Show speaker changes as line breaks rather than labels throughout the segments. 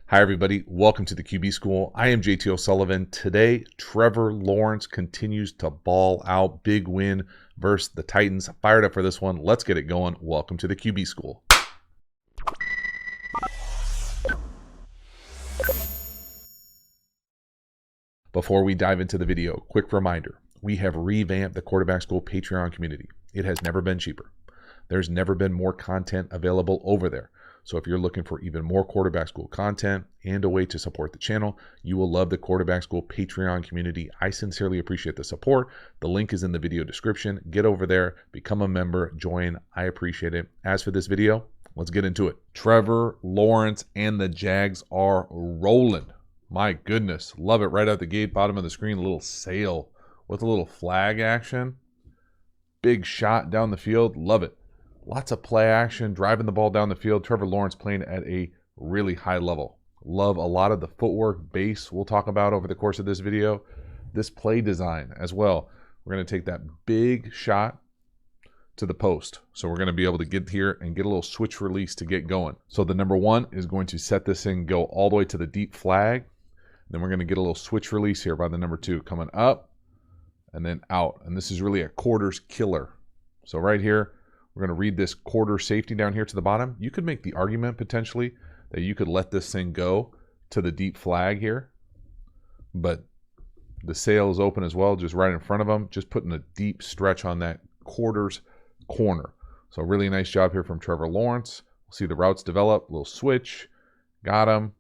Hi, everybody. Welcome to the QB School. I am JT O'Sullivan. Today, Trevor Lawrence continues to ball out. Big win versus the Titans. Fired up for this one. Let's get it going. Welcome to the QB School. Before we dive into the video, quick reminder. We have revamped the Quarterback School Patreon community. It has never been cheaper. There's never been more content available over there. So if you're looking for even more Quarterback School content and a way to support the channel, you will love the Quarterback School Patreon community. I sincerely appreciate the support. The link is in the video description. Get over there, become a member, join. I appreciate it. As for this video, let's get into it. Trevor Lawrence and the Jags are rolling. My goodness, love it right out the gate, bottom of the screen, a little sail with a little flag action. Big shot down the field, love it. Lots of play action, driving the ball down the field. Trevor Lawrence playing at a really high level. Love a lot of the footwork base we'll talk about over the course of this video. This play design as well. We're going to take that big shot to the post. So we're going to be able to get here and get a little switch release to get going. So the number one is going to set this thing, go all the way to the deep flag. Then we're going to get a little switch release here by the number two, coming up and then out. And this is really a quarters killer. So right here, we're going to read this quarter safety down here to the bottom. You could make the argument potentially that you could let this thing go to the deep flag here. But the sail is open as well, just right in front of them. Just putting a deep stretch on that quarters corner. So really nice job here from Trevor Lawrence. We'll see the routes develop. Little switch. Got him.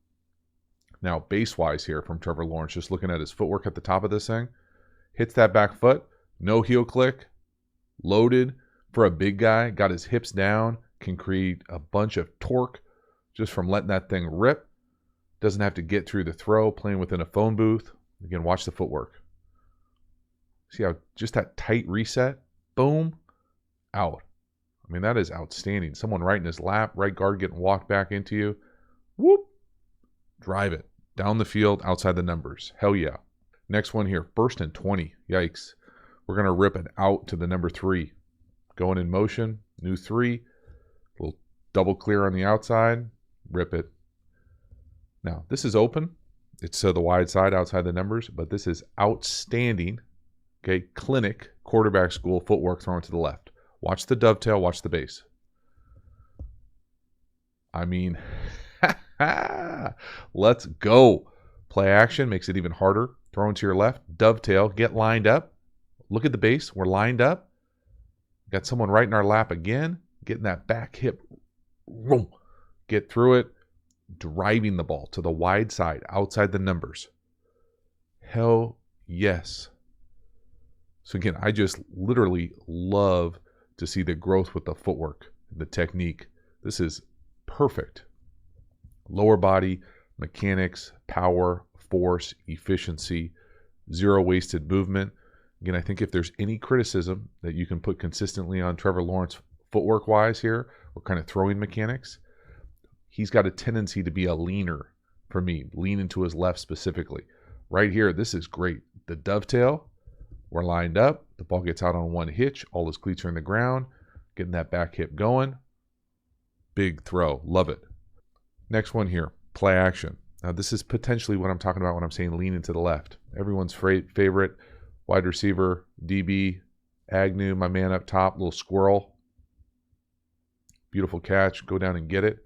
Now base-wise here from Trevor Lawrence, just looking at his footwork at the top of this thing. Hits that back foot. No heel click. Loaded. For a big guy, got his hips down, can create a bunch of torque just from letting that thing rip. Doesn't have to get through the throw, playing within a phone booth. Again, watch the footwork. See how just that tight reset, boom, out. I mean, that is outstanding. Someone right in his lap, right guard getting walked back into you. Whoop, drive it. Down the field, outside the numbers. Hell yeah. Next one here, 1st and 20. Yikes. We're going to rip it out to the number 3. Going in motion, new 3, little double clear on the outside, rip it. Now, this is open. It's the wide side outside the numbers, but this is outstanding, okay, clinic quarterback school footwork thrown to the left. Watch the dovetail, watch the base. I mean, let's go. Play action makes it even harder. Thrown to your left, dovetail, get lined up. Look at the base, we're lined up. Got someone right in our lap again, getting that back hip, get through it, driving the ball to the wide side, outside the numbers. Hell yes. So again, I just literally love to see the growth with the footwork, the technique. This is perfect. Lower body, mechanics, power, force, efficiency, zero wasted movement. Again, I think if there's any criticism that you can put consistently on Trevor Lawrence footwork-wise here, or kind of throwing mechanics, he's got a tendency to be a leaner for me, lean into his left specifically. Right here, this is great. The dovetail, we're lined up. The ball gets out on one hitch. All his cleats are in the ground. Getting that back hip going. Big throw. Love it. Next one here, play action. Now, this is potentially what I'm talking about when I'm saying lean into the left. Everyone's favorite. Wide receiver, DB, Agnew, my man up top, little squirrel. Beautiful catch. Go down and get it.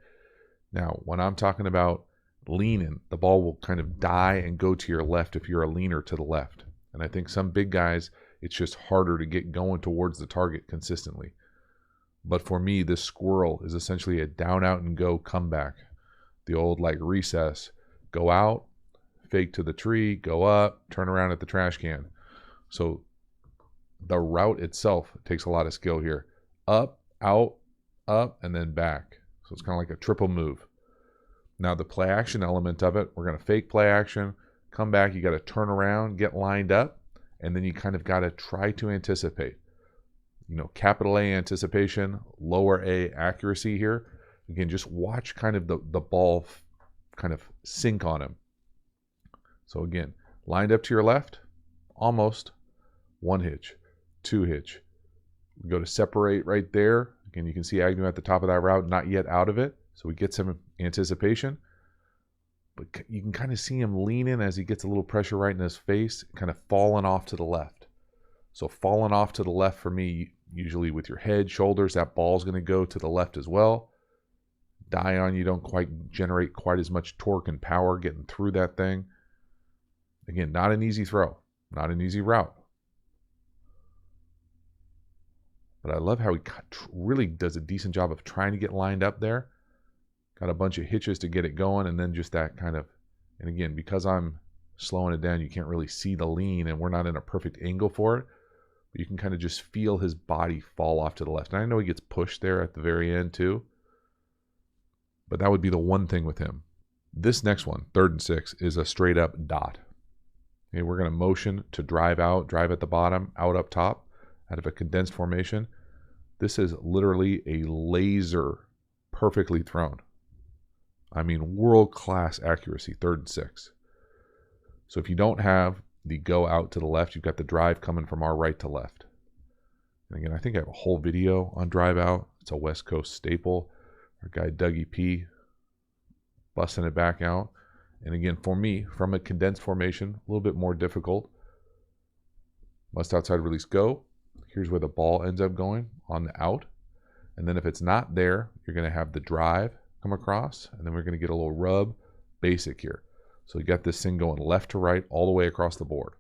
Now, when I'm talking about leaning, the ball will kind of die and go to your left if you're a leaner to the left. And I think some big guys, it's just harder to get going towards the target consistently. But for me, this squirrel is essentially a down, out, and go comeback. The old like recess. Go out, fake to the tree, go up, turn around at the trash can. So the route itself takes a lot of skill here. Up, out, up, and then back. So it's kind of like a triple move. Now the play action element of it, we're going to fake play action, come back, you got to turn around, get lined up, and then you kind of got to try to anticipate. You know, capital A anticipation, lower A accuracy here. Again, just watch kind of the ball kind of sink on him. So again, lined up to your left, almost. 1 hitch, 2 hitch. We go to separate right there. Again, you can see Agnew at the top of that route, not yet out of it. So we get some anticipation. but you can kind of see him leaning as he gets a little pressure right in his face, kind of falling off to the left. So falling off to the left for me, usually with your head, shoulders, that ball's going to go to the left as well. Die on, you don't quite generate quite as much torque and power getting through that thing. Again, not an easy throw, not an easy route. But I love how he really does a decent job of trying to get lined up there. Got a bunch of hitches to get it going, and then just that kind of, and again, because I'm slowing it down, you can't really see the lean, and we're not in a perfect angle for it. But you can kind of just feel his body fall off to the left. And I know he gets pushed there at the very end too. But that would be the one thing with him. This next one, 3rd and 6, is a straight up dot. Okay, we're going to motion to drive out, drive at the bottom, out up top, out of a condensed formation. This is literally a laser perfectly thrown. I mean, world-class accuracy, 3rd and 6. So if you don't have the go out to the left, you've got the drive coming from our right to left. And again, I think I have a whole video on drive out. It's a West Coast staple. Our guy Dougie P busting it back out. And again, for me, from a condensed formation, a little bit more difficult. Must outside release go. Here's where the ball ends up going, on the out. And then if it's not there, you're going to have the drive come across, and then we're going to get a little rub basic here. So you got this thing going left to right all the way across the board.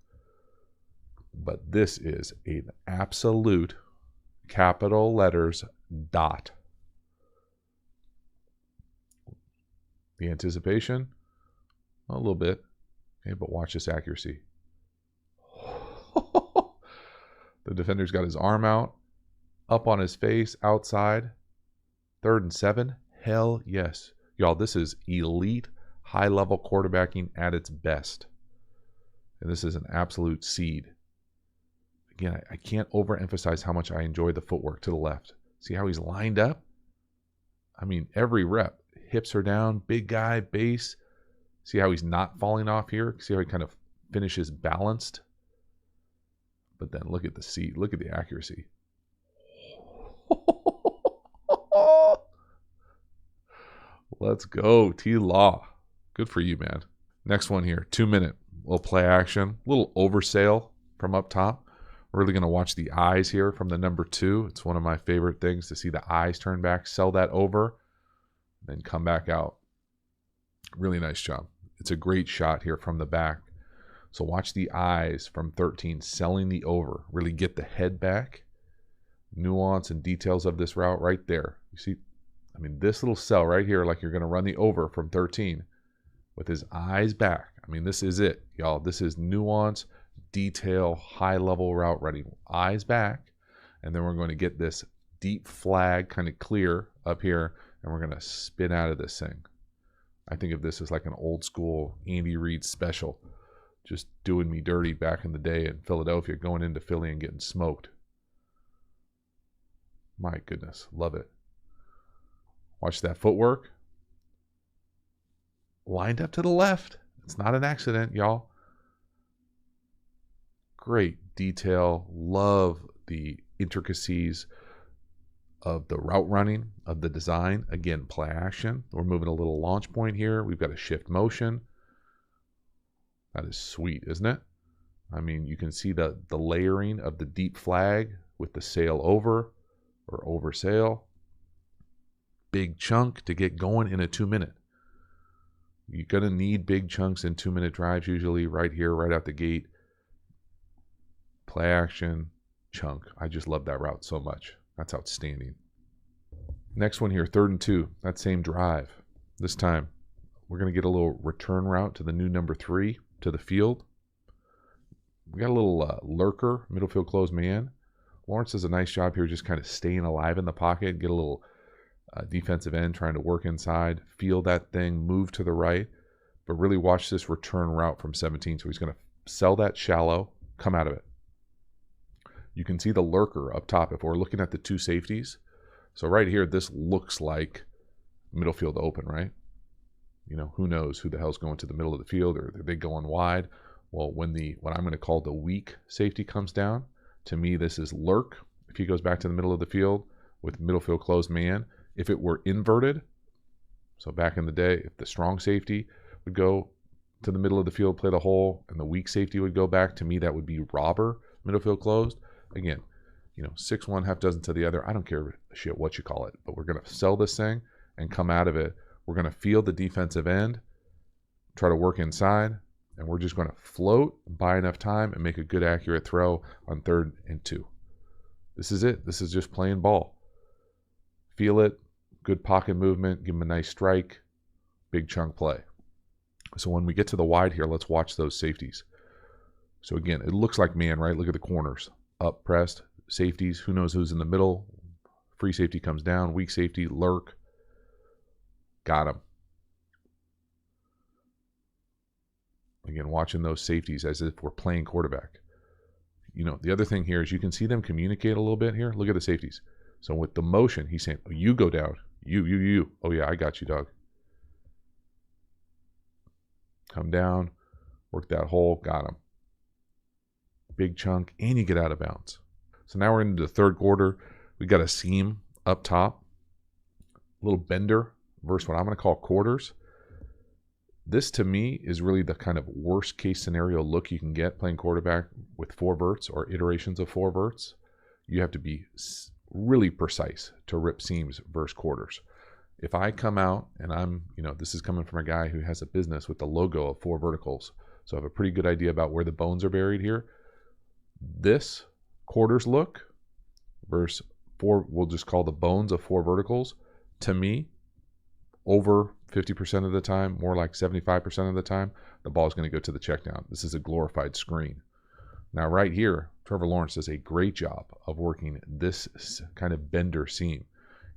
But this is an absolute capital letters dot. The anticipation, a little bit, okay, but watch this accuracy. The defender's got his arm out, up on his face, outside. 3rd and 7. Hell yes. Y'all, this is elite, high-level quarterbacking at its best. And this is an absolute seed. Again, I can't overemphasize how much I enjoy the footwork to the left. See how he's lined up? I mean, every rep. Hips are down, big guy, base. See how he's not falling off here? See how he kind of finishes balanced? But then look at the seat. Look at the accuracy. Let's go, T-Law. Good for you, man. Next one here, 2-minute. Little play action. Little oversail from up top. We're really going to watch the eyes here from the number 2. It's one of my favorite things to see the eyes turn back, sell that over, then come back out. Really nice job. It's a great shot here from the back. So watch the eyes from 13, selling the over. Really get the head back. Nuance and details of this route right there. You see, I mean, this little sell right here, like you're going to run the over from 13 with his eyes back. I mean, this is it, y'all. This is nuance, detail, high-level route running. Eyes back, and then we're going to get this deep flag kind of clear up here, and we're going to spin out of this thing. I think of this as like an old school Andy Reid special, just doing me dirty back in the day in Philadelphia, going into Philly and getting smoked. My goodness, love it. Watch that footwork. Lined up to the left. It's not an accident, y'all. Great detail. Love the intricacies of the route running, of the design. Again, play action. We're moving a little launch point here. We've got a shift motion. That is sweet, isn't it? I mean, you can see the layering of the deep flag with the sail over or over sail. Big chunk to get going in a 2-minute. You're going to need big chunks in 2-minute drives usually right here, right out the gate. Play action, chunk. I just love that route so much. That's outstanding. Next one here, 3rd and 2. That same drive. This time, we're going to get a little return route to the new number 3 to the field. We got a little lurker, middle field closed man. Lawrence does a nice job here just kind of staying alive in the pocket, get a little defensive end trying to work inside, feel that thing, move to the right, but really watch this return route from 17. So he's going to sell that shallow, come out of it. You can see the lurker up top if we're looking at the 2 safeties. So right here, this looks like middle field open, right? You know, who knows who the hell's going to the middle of the field, or are they going wide? Well, when what I'm going to call the weak safety comes down, to me, this is lurk. If he goes back to the middle of the field with middle field closed man, if it were inverted, so back in the day, if the strong safety would go to the middle of the field, play the hole, and the weak safety would go back. To me, that would be robber, middle field closed. Again, 6-1, half dozen to the other. I don't care shit what you call it, but we're going to sell this thing and come out of it. We're going to field the defensive end, try to work inside, and we're just going to float, buy enough time, and make a good, accurate throw on 3rd and 2. This is it. This is just playing ball. Feel it, good pocket movement, give them a nice strike, big chunk play. So when we get to the wide here, let's watch those safeties. So again, it looks like man, right? Look at the corners. Up, pressed, safeties. Who knows who's in the middle? Free safety comes down. Weak safety, lurk. Got him. Again, watching those safeties as if we're playing quarterback. The other thing here is you can see them communicate a little bit here. Look at the safeties. So with the motion, he's saying, oh, you go down. You. Oh, yeah, I got you, dog. Come down. Work that hole. Got him. Big chunk. And you get out of bounds. So now we're into the 3rd quarter. We got a seam up top. A little bender versus what I'm going to call quarters. This, to me, is really the kind of worst case scenario look you can get playing quarterback with 4 verts or iterations of 4 verts. You have to be really precise to rip seams versus quarters. If I come out and I'm, this is coming from a guy who has a business with the logo of 4 verticals, so I have a pretty good idea about where the bones are buried here. This quarters look versus 4, we'll just call the bones of 4 verticals, to me, over 50% of the time, more like 75% of the time, the ball is going to go to the check down. This is a glorified screen. Now right here, Trevor Lawrence does a great job of working this kind of bender seam.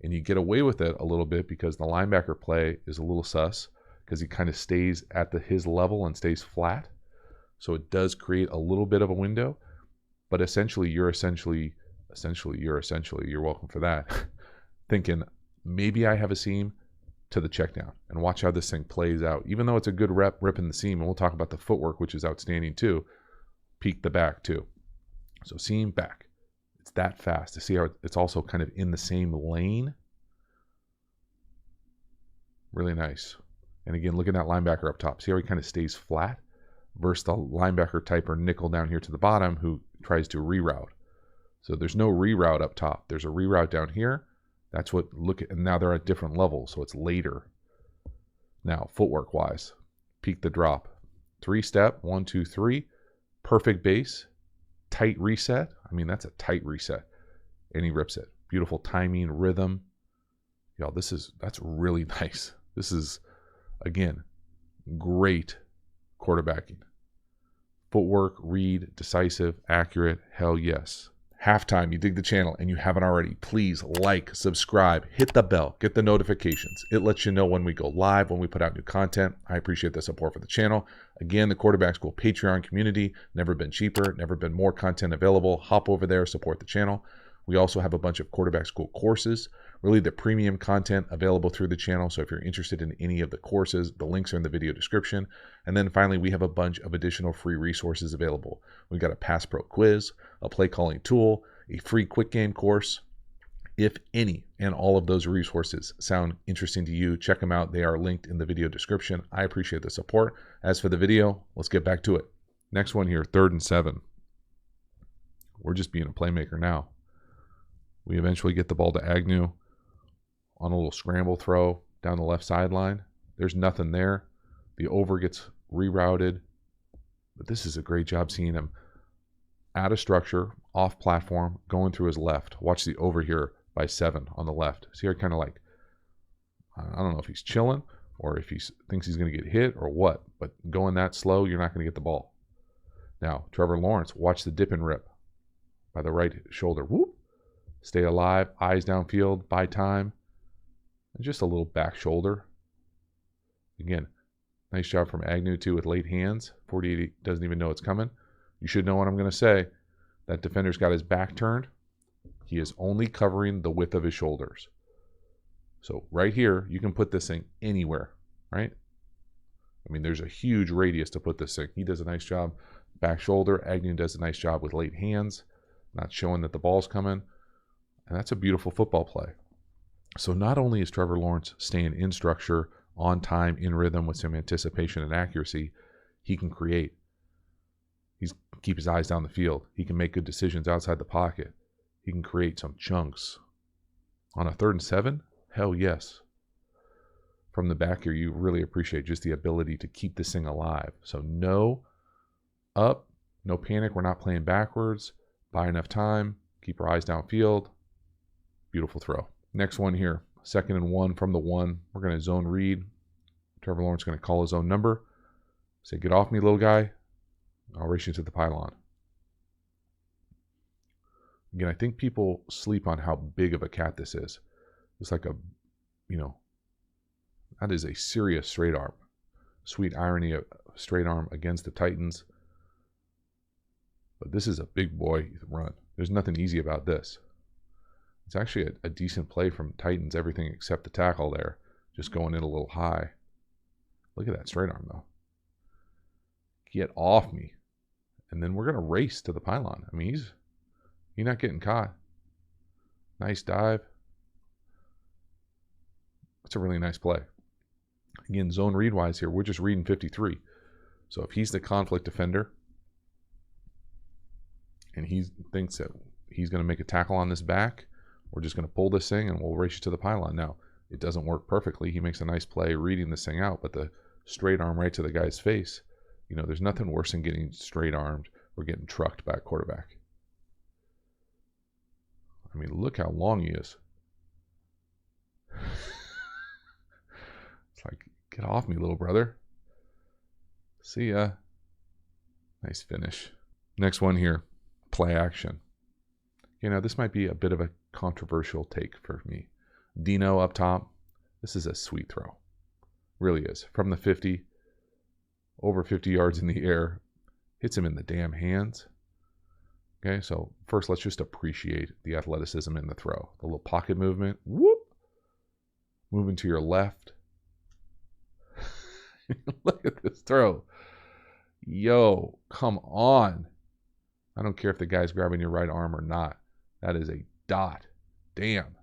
And you get away with it a little bit because the linebacker play is a little sus because he kind of stays at his level and stays flat. So it does create a little bit of a window. But essentially, you're welcome for that, thinking maybe I have a seam to the check down and watch how this thing plays out. Even though it's a good rep ripping the seam, and we'll talk about the footwork, which is outstanding too, peek the back too. So seam back. It's that fast to see how it's also kind of in the same lane. Really nice. And again, look at that linebacker up top. See how he kind of stays flat versus the linebacker type or nickel down here to the bottom who tries to reroute. So there's no reroute up top. There's a reroute down here. That's what, and now they're at different levels, so it's later. Now, footwork wise, peek the drop. 3-step, 1, 2, 3. Perfect base. Tight reset. I mean, that's a tight reset. And he rips it. Beautiful timing, rhythm. Y'all, that's really nice. This is, again, great quarterbacking. Footwork, read, decisive, accurate, hell yes. Halftime, you dig the channel and you haven't already, please like, subscribe, hit the bell, get the notifications. It lets you know when we go live, when we put out new content. I appreciate the support for the channel. Again, the Quarterback School Patreon community, never been cheaper, never been more content available. Hop over there, support the channel. We also have a bunch of Quarterback School courses, really the premium content available through the channel. So if you're interested in any of the courses, the links are in the video description. And then finally, we have a bunch of additional free resources available. We've got a Pass Pro Quiz, a play calling tool, a free quick game course. If any and all of those resources sound interesting to you, check them out. They are linked in the video description. I appreciate the support. As for the video, let's get back to it. Next one here, 3rd and 7. We're just being a playmaker now. We eventually get the ball to Agnew on a little scramble throw down the left sideline. There's nothing there. The over gets rerouted. But this is a great job seeing him out of structure, off platform, going through his left. Watch the over here by 7 on the left. See how kind of like, I don't know if he's chilling or if he thinks he's going to get hit or what. But going that slow, you're not going to get the ball. Now, Trevor Lawrence, watch the dip and rip by the right shoulder. Whoop. Stay alive, eyes downfield, buy time, and just a little back shoulder. Again, nice job from Agnew too with late hands. 48 doesn't even know it's coming. You should know what I'm going to say. That defender's got his back turned. He is only covering the width of his shoulders. So right here, you can put this thing anywhere, right? I mean, there's a huge radius to put this thing. He does a nice job. Back shoulder. Agnew does a nice job with late hands, not showing that the ball's coming. And that's a beautiful football play. So not only is Trevor Lawrence staying in structure, on time, in rhythm with some anticipation and accuracy, he can create. He's keep his eyes down the field. He can make good decisions outside the pocket. He can create some chunks. On a 3rd and 7, hell yes. From the back here, you really appreciate just the ability to keep this thing alive. So no up, no panic. We're not playing backwards. Buy enough time. Keep your eyes downfield. Beautiful throw. Next one here, 2nd and 1 from the 1. We're going to zone read. Trevor Lawrence is going to call his own number. Say, get off me, little guy. I'll race you to the pylon. Again, I think people sleep on how big of a cat this is. It's like a, that is a serious straight arm. Sweet irony of straight arm against the Titans. But this is a big boy run. There's nothing easy about this. It's actually a decent play from Titans, everything except the tackle there. Just going in a little high. Look at that straight arm, though. Get off me. And then we're going to race to the pylon. I mean, he's not getting caught. Nice dive. That's a really nice play. Again, zone read-wise here, we're just reading 53. So if he's the conflict defender and he thinks that he's going to make a tackle on this back, we're just going to pull this thing and we'll race you to the pylon. Now, it doesn't work perfectly. He makes a nice play reading this thing out, but the straight arm right to the guy's face, there's nothing worse than getting straight armed or getting trucked by a quarterback. I mean, look how long he is. It's like, get off me, little brother. See ya. Nice finish. Next one here, play action. This might be a bit of a controversial take for me. Dino up top. This is a sweet throw. Really is. From the 50, over 50 yards in the air. Hits him in the damn hands. Okay, so first let's just appreciate the athleticism in the throw. The little pocket movement. Whoop. Moving to your left. Look at this throw. Yo, come on. I don't care if the guy's grabbing your right arm or not. That is a dot. Damn.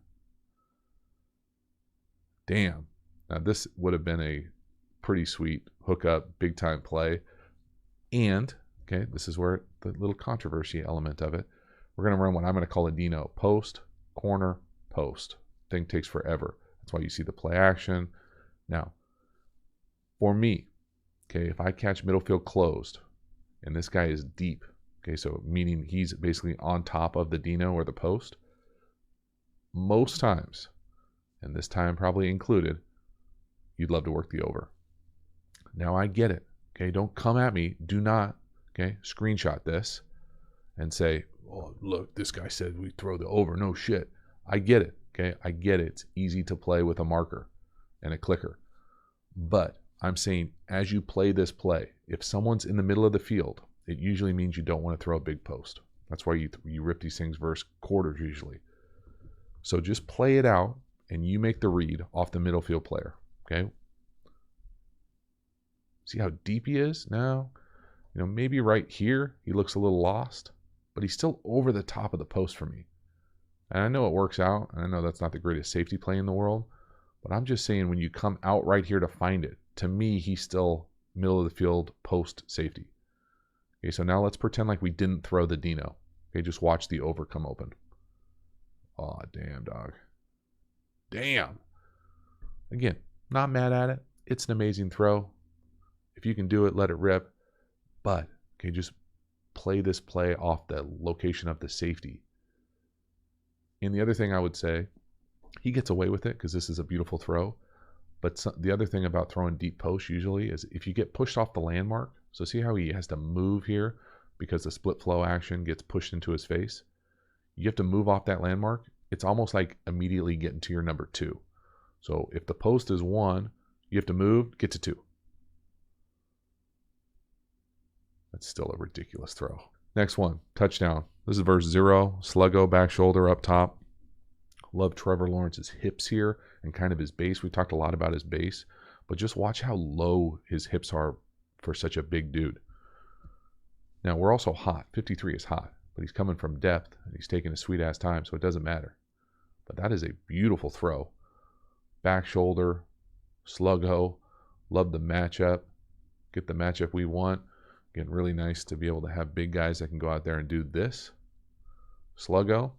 Damn. Now this would have been a pretty sweet hookup, big time play. And, okay, this is where the little controversy element of it. We're going to run what I'm going to call a Dino. Post, corner, post. Thing takes forever. That's why you see the play action. Now, for me, okay, if I catch middle field closed and this guy is deep, okay, so meaning he's basically on top of the Dino or the post, most times, and this time probably included, you'd love to work the over. Now I get it, okay, don't come at me, do not, okay, screenshot this and say, oh, look, this guy said we throw the over, no shit. I get it, okay, I get it. It's easy to play with a marker and a clicker, but I'm saying as you play this play, if someone's in the middle of the field, it usually means you don't want to throw a big post. That's why you rip these things versus quarters usually. So just play it out and you make the read off the middle field player, okay? See how deep he is now? Maybe right here he looks a little lost, but he's still over the top of the post for me. And I know it works out, and I know that's not the greatest safety play in the world, but I'm just saying when you come out right here to find it, to me, he's still middle of the field post safety. Okay, so now let's pretend like we didn't throw the Dino. Okay, just watch the over come open. Aw, damn, dog. Damn. Again, not mad at it. It's an amazing throw. If you can do it, let it rip. But, okay, just play this play off the location of the safety. And the other thing I would say, he gets away with it because this is a beautiful throw. But the other thing about throwing deep post usually is if you get pushed off the landmark, so see how he has to move here because the split flow action gets pushed into his face. You have to move off that landmark. It's almost like immediately getting to your number 2. So if the post is 1, you have to move, get to 2. That's still a ridiculous throw. Next one, touchdown. This is verse 0, sluggo, back shoulder up top. Love Trevor Lawrence's hips here and kind of his base. We talked a lot about his base, but just watch how low his hips are for such a big dude. Now, we're also hot. 53 is hot, but he's coming from depth, and he's taking a sweet-ass time, so it doesn't matter. But that is a beautiful throw. Back shoulder, Sluggo. Love the matchup. Get the matchup we want. Again, really nice to be able to have big guys that can go out there and do this. Sluggo.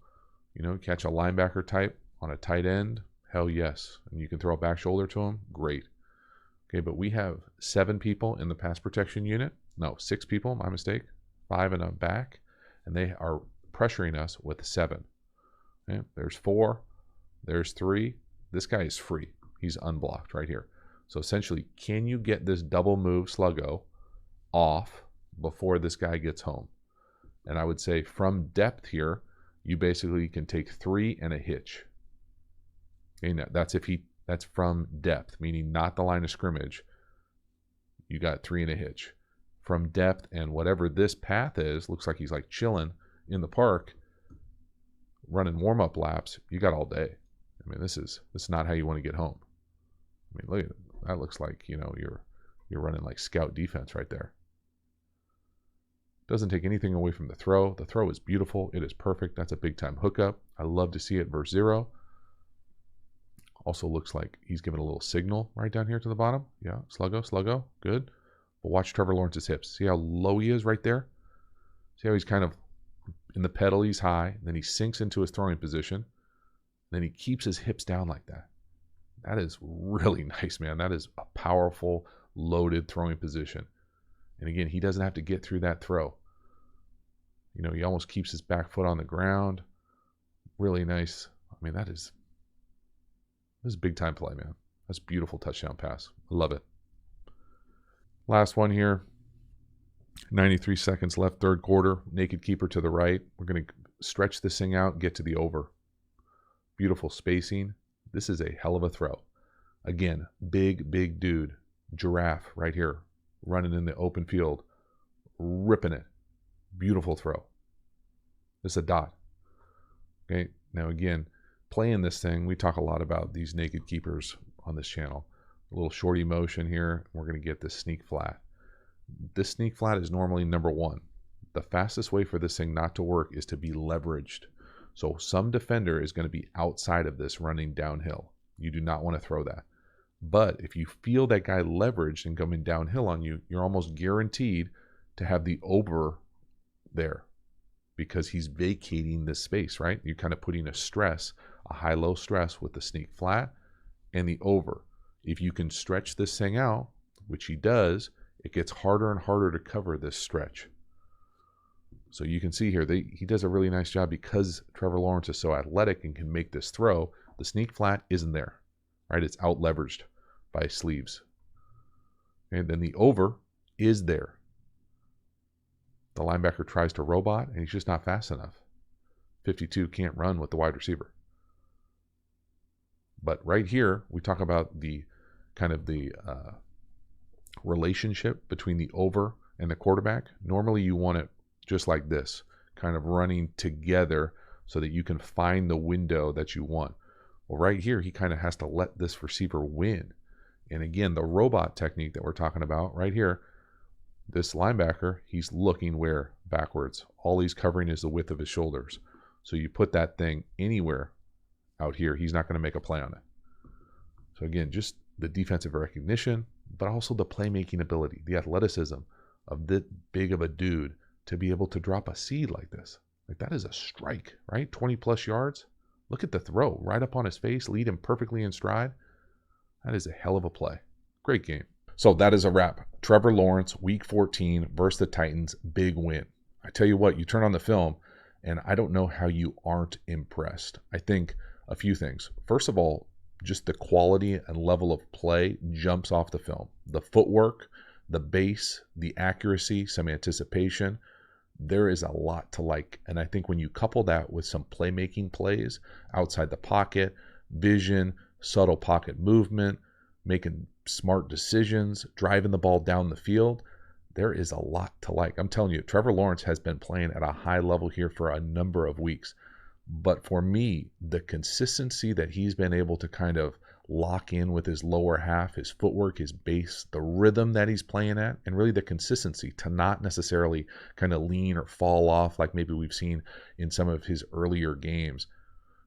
You know, catch a linebacker type on a tight end. Hell yes. And you can throw a back shoulder to him. Great. Okay, but we have 7 people in the pass protection unit. No, 6 people, my mistake. 5 in a back. And they are pressuring us with 7. Okay, there's 4. There's 3. This guy is free. He's unblocked right here. So essentially, can you get this double move Sluggo off before this guy gets home? And I would say from depth here, you basically can take 3 and a hitch. Okay, now that's from depth, meaning not the line of scrimmage. You got 3 and a hitch. From depth and whatever this path is, looks like he's like chilling in the park, running warm-up laps. You got all day. I mean, this is not how you want to get home. I mean, look at it. That looks like, you know, you're running like scout defense right there. Doesn't take anything away from the throw. The throw is beautiful. It is perfect. That's a big-time hookup. I love to see it versus 0. Also looks like he's giving a little signal right down here to the bottom. Yeah, Sluggo, good. But watch Trevor Lawrence's hips. See how low he is right there? See how he's kind of in the pedal, he's high. Then he sinks into his throwing position. Then he keeps his hips down like that. That is really nice, man. That is a powerful, loaded throwing position. And again, he doesn't have to get through that throw. You know, he almost keeps his back foot on the ground. Really nice. I mean, this is big time play, man. That's a beautiful touchdown pass. I love it. Last one here. 93 seconds left, third quarter. Naked keeper to the right. We're going to stretch this thing out, get to the over. Beautiful spacing. This is a hell of a throw. Again, big dude. Giraffe right here. Running in the open field. Ripping it. Beautiful throw. This is a dot. Okay, now again, playing this thing, we talk a lot about these naked keepers on this channel. A little shorty motion here. We're going to get this sneak flat. This sneak flat is normally number 1. The fastest way for this thing not to work is to be leveraged. So some defender is going to be outside of this running downhill. You do not want to throw that. But if you feel that guy leveraged and coming downhill on you, you're almost guaranteed to have the over there because he's vacating this space, right? You're kind of putting a stress, a high-low stress with the sneak flat and the over. If you can stretch this thing out, which he does, it gets harder and harder to cover this stretch. So you can see here, he does a really nice job because Trevor Lawrence is so athletic and can make this throw. The sneak flat isn't there, right? It's out leveraged by sleeves. And then the over is there. The linebacker tries to robot, and he's just not fast enough. 52 can't run with the wide receiver. But right here, we talk about the kind of the relationship between the over and the quarterback. Normally, you want it just like this, kind of running together so that you can find the window that you want. Well, right here, he kind of has to let this receiver win. And again, the robot technique that we're talking about right here, this linebacker, he's looking where? Backwards. All he's covering is the width of his shoulders. So you put that thing anywhere out here, he's not going to make a play on it. So again, just the defensive recognition, but also the playmaking ability, the athleticism of this big of a dude to be able to drop a seed like this. Like that is a strike, right? 20 plus yards. Look at the throw right up on his face, lead him perfectly in stride. That is a hell of a play. Great game. So that is a wrap. Trevor Lawrence, week 14 versus the Titans, big win. I tell you what, you turn on the film and I don't know how you aren't impressed. I think a few things. First of all, just the quality and level of play jumps off the film. The footwork, the base, the accuracy, some anticipation. There is a lot to like. And I think when you couple that with some playmaking plays outside the pocket, vision, subtle pocket movement, making smart decisions, driving the ball down the field, there is a lot to like. I'm telling you, Trevor Lawrence has been playing at a high level here for a number of weeks. But for me, the consistency that he's been able to kind of lock in with his lower half, his footwork, his base, the rhythm that he's playing at, and really the consistency to not necessarily kind of lean or fall off like maybe we've seen in some of his earlier games.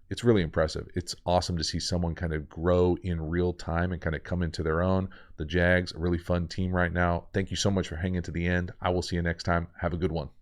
it's really impressive. It's awesome to see someone kind of grow in real time and kind of come into their own. The Jags, a really fun team right now. Thank you so much for hanging to the end. I will see you next time. Have a good one.